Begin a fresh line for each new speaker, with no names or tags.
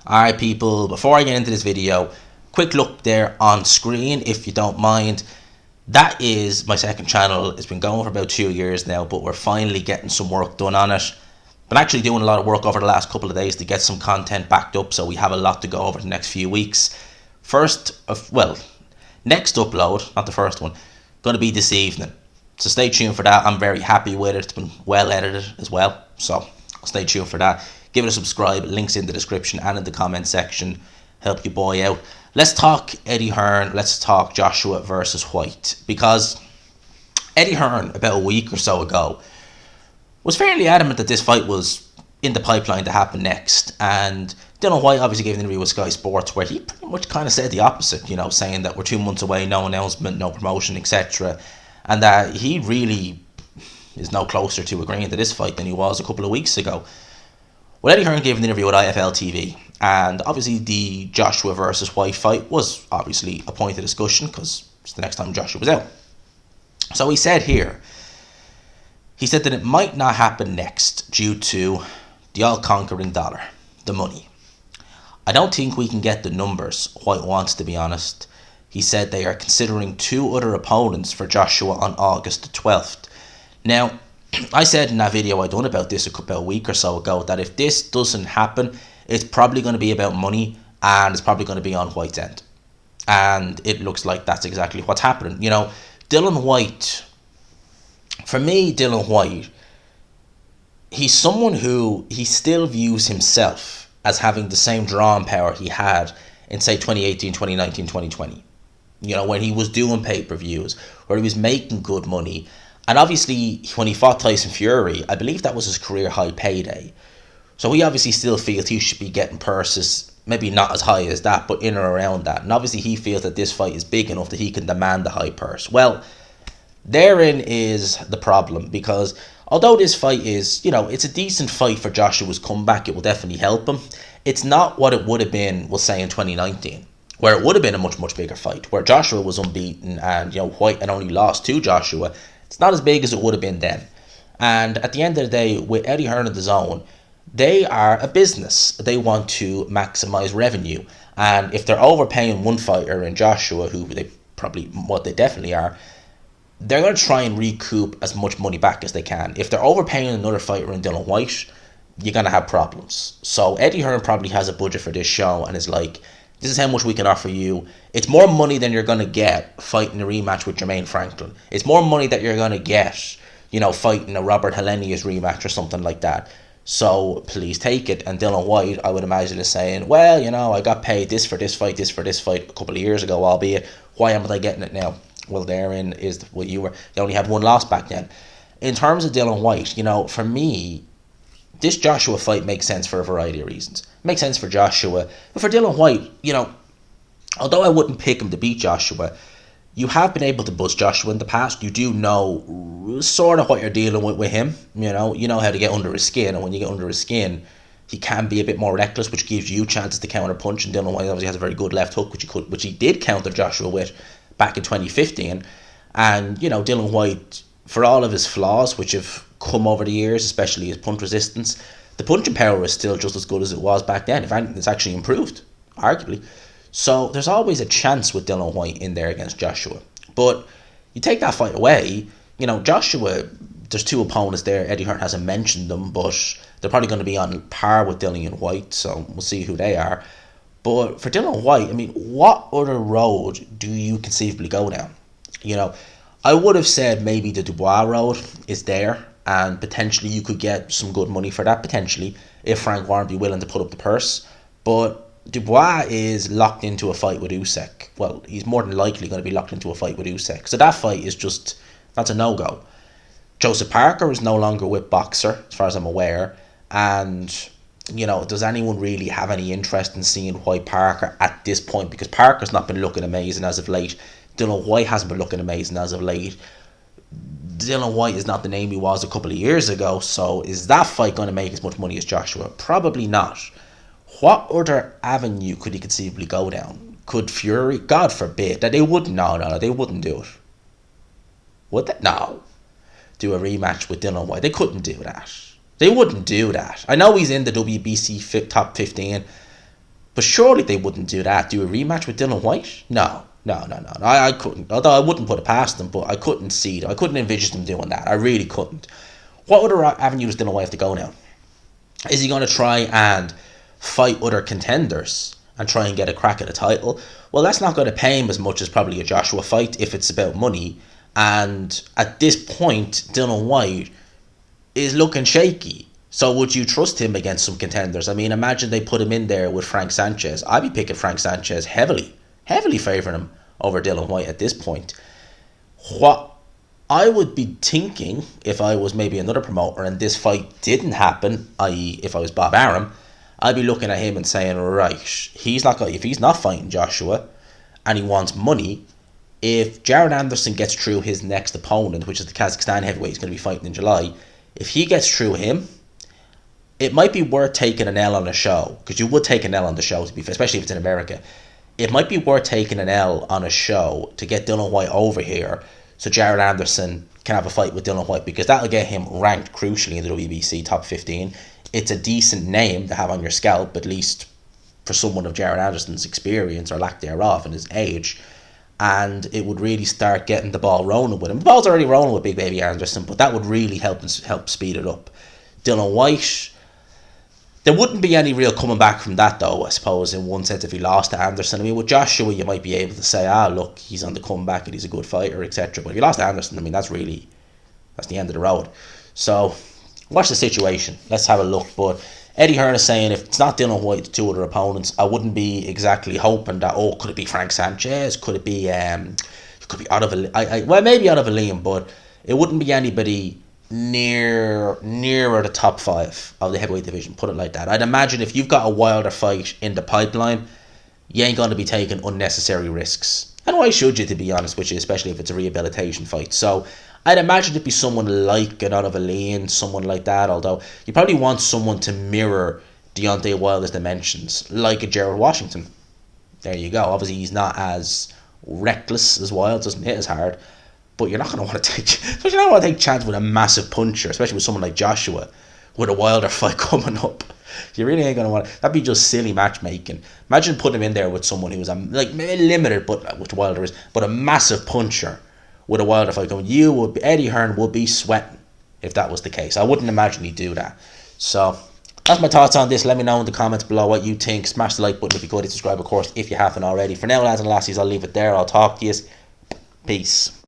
Alright people, before I get into this video, quick look there on screen if you don't mind. That is my second channel. It's been going for about 2 years now, but we're finally getting some work done on it. Been actually doing a lot of work over the last couple of days to get some content backed up, so we have a lot to go over the next few weeks. Next upload, not the first one, going to be this evening. So stay tuned for that. I'm very happy with it. It's been well edited as well, so stay tuned for that. Give it a subscribe, links in the description and in the comment section. Help your boy out. Let's talk Eddie Hearn, let's talk Joshua versus Whyte. Because Eddie Hearn, about a week or so ago, was fairly adamant that this fight was in the pipeline to happen next. And Dillian Whyte obviously gave an interview with Sky Sports where he pretty much kind of said the opposite, saying that we're 2 months away, no announcement, no promotion, etc. And that he really is no closer to agreeing to this fight than he was a couple of weeks ago. Well, Eddie Hearn gave an interview with IFL TV, and obviously the Joshua versus Whyte fight was obviously a point of discussion because it's the next time Joshua was out. So he said that it might not happen next due to the all-conquering dollar, the money. I don't think we can get the numbers Whyte wants, to be honest. He said they are considering 2 other opponents for Joshua on August the 12th. Now, I said in that video I done about this about a week or so ago that if this doesn't happen, it's probably going to be about money and it's probably going to be on Whyte's end. And it looks like that's exactly what's happening. Dillian Whyte, for me, Dillian Whyte, he's someone who he still views himself as having the same drawing power he had in, say, 2018, 2019, 2020. When he was doing pay-per-views, where he was making good money. And obviously, when he fought Tyson Fury, I believe that was his career high payday. So he obviously still feels he should be getting purses, maybe not as high as that, but in or around that. And obviously he feels that this fight is big enough that he can demand the high purse. Well, therein is the problem, because although this fight is, it's a decent fight for Joshua's comeback, it will definitely help him. It's not what it would have been, we'll say, in 2019, where it would have been a much, much bigger fight, where Joshua was unbeaten and, Whyte had only lost to Joshua. It's not as big as it would have been then. And at the end of the day, with Eddie Hearn in the zone, they are a business. They want to maximize revenue. And if they're overpaying one fighter in Joshua, who they definitely are, they're going to try and recoup as much money back as they can. If they're overpaying another fighter in Dillian Whyte, you're going to have problems. So Eddie Hearn probably has a budget for this show and is like, this is how much we can offer you. It's more money than you're going to get fighting a rematch with Jermaine Franklin. It's more money that you're going to get, fighting a Robert Helenius rematch or something like that. So please take it. And Dillian Whyte, I would imagine, is saying, well, I got paid this for this fight a couple of years ago, albeit, why am I getting it now? Well, therein is what you only had one loss back then. In terms of Dillian Whyte, for me, this Joshua fight makes sense for a variety of reasons. It makes sense for Joshua. But for Dillian Whyte, although I wouldn't pick him to beat Joshua, you have been able to buzz Joshua in the past. You do know sort of what you're dealing with him. You know how to get under his skin. And when you get under his skin, he can be a bit more reckless, which gives you chances to counter punch. And Dillian Whyte obviously has a very good left hook, which he did counter Joshua with back in 2015. And, Dillian Whyte, for all of his flaws, which have come over the years, especially his punch resistance, the punching power is still just as good as it was back then. If anything, it's actually improved, arguably. So there's always a chance with Dillian Whyte in there against Joshua. But you take that fight away, Joshua, there's 2 opponents there. Eddie Hearn hasn't mentioned them, but they're probably going to be on par with Dillian Whyte, so we'll see who they are. But for Dillian Whyte, what other road do you conceivably go down? I would have said maybe the Dubois road is there, and potentially you could get some good money for that, potentially, if Frank Warren be willing to put up the purse. But Dubois is locked into a fight with Usyk. Well, he's more than likely going to be locked into a fight with Usyk. So that fight is that's a no-go. Joseph Parker is no longer with Boxer, as far as I'm aware. And, does anyone really have any interest in seeing Whyte Parker at this point? Because Parker's not been looking amazing as of late. Dillian Whyte hasn't been looking amazing as of late. Dillian Whyte is not the name he was a couple of years ago. So is that fight going to make as much money as Joshua? Probably not. What other avenue could he conceivably go down? Could Fury, God forbid, that they wouldn't, no, they wouldn't do it. Would they? No. Do a rematch with Dillian Whyte. They couldn't do that. They wouldn't do that. I know he's in the WBC top 15, But surely they wouldn't do that. Do a rematch with Dillian Whyte? No. No. I couldn't. Although I wouldn't put it past them, but I couldn't see it. I couldn't envisage them doing that. I really couldn't. What other avenue does Dillian Whyte have to go now? Is he going to try and fight other contenders and try and get a crack at a title? Well, that's not going to pay him as much as probably a Joshua fight if it's about money. And at this point, Dillian Whyte is looking shaky. So would you trust him against some contenders? I mean, imagine they put him in there with Frank Sanchez. I'd be picking Frank Sanchez heavily favouring him over Dillian Whyte at this point. What I would be thinking if I was maybe another promoter and this fight didn't happen, i.e. if I was Bob Arum, I'd be looking at him and saying, right, if he's not fighting Joshua and he wants money, if Jared Anderson gets through his next opponent, which is the Kazakhstan heavyweight he's going to be fighting in July, if he gets through him, it might be worth taking an L on a show, because you would take an L on the show, to be fair, especially if it's in America. It might be worth taking an L on a show to get Dillian Whyte over here so Jared Anderson can have a fight with Dillian Whyte, because that'll get him ranked crucially in the WBC top 15. It's a decent name to have on your scalp, at least for someone of Jared Anderson's experience or lack thereof and his age. And it would really start getting the ball rolling with him. The ball's already rolling with Big Baby Anderson, but that would really help speed it up. Dillian Whyte, there wouldn't be any real coming back from that, though, I suppose, in one sense, if he lost to Anderson. I mean, with Joshua, you might be able to say, look, he's on the comeback and he's a good fighter, etc. But if you lost to Anderson, I mean, that's the end of the road. So, watch the situation. Let's have a look. But Eddie Hearn is saying if it's not Dillian Whyte, the two other opponents, I wouldn't be exactly hoping that, could it be Frank Sanchez? Could it be, Otto well, maybe Otto Dillian, but it wouldn't be anybody nearer the top 5 of the heavyweight division, put it like that. I'd imagine if you've got a Wilder fight in the pipeline, you ain't going to be taking unnecessary risks. And why should you, to be honest with you, especially if it's a rehabilitation fight? So I'd imagine it'd be someone like an Otto Dillian, someone like that, although you probably want someone to mirror Deontay Wilder's dimensions, like a Gerald Washington. There you go. Obviously he's not as reckless as Wilder, doesn't hit as hard, but you're not going to want to take chance with a massive puncher, especially with someone like Joshua, with a Wilder fight coming up. You really ain't going to want to. That'd be just silly matchmaking. Imagine putting him in there with someone who's maybe limited, but which Wilder is, but a massive puncher with a Wilder fight going. Eddie Hearn would be sweating if that was the case. I wouldn't imagine he'd do that. So that's my thoughts on this. Let me know in the comments below what you think. Smash the like button if you could. Subscribe, of course, if you haven't already. For now, lads and lassies, I'll leave it there. I'll talk to you. Peace.